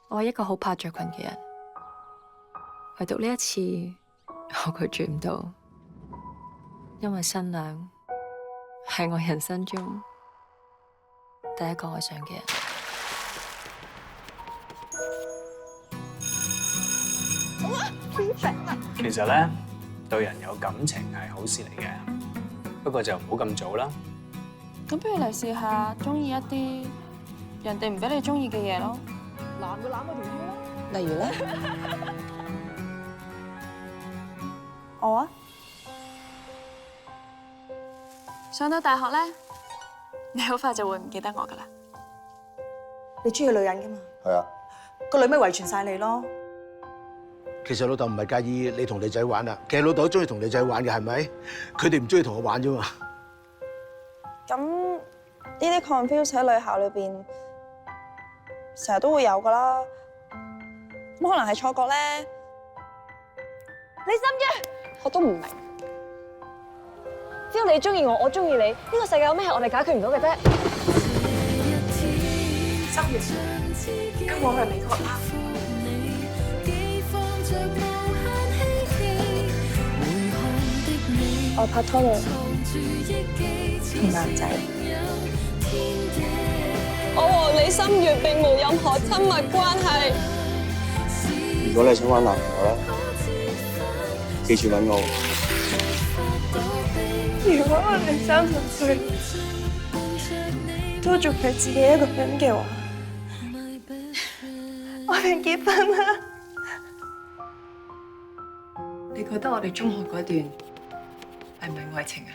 我係一個好怕着裙嘅人，唯獨呢一次我拒絕唔到，因為新娘係我人生中第一個愛上嘅人。其實咧，對人有感情係好事嚟嘅，不過就唔好咁早啦。咁不如嚟試下中意一啲人哋唔俾你中意嘅嘢咯。男嘅攬嗰條腰啦。例如咧，我啊，上到大學咧，你好快就會唔記得我噶啦。你中意女人噶嘛？係啊，個女咪遺傳晒你咯。其實老豆唔係介意你同女仔玩啊，其實老豆都中意同女仔玩嘅，係咪？佢哋唔中意同我玩啫嘛。咁呢啲 confuse 喺女校裏邊，成日都會有噶啦。咁可能係錯覺咧。你心嘅，我都唔明。只要你中意我，我中意你，呢個世界有咩係我哋解決唔到嘅啫？心月，跟我去美國啦。我拍拖嘅同男仔，我和你心月並無任何親密關係。如果你想玩男朋友咧，記住揾我。如果我哋30歲都仲係自己一個人嘅話，我哋結婚啦！你覺得我哋中學嗰段係咪愛情啊？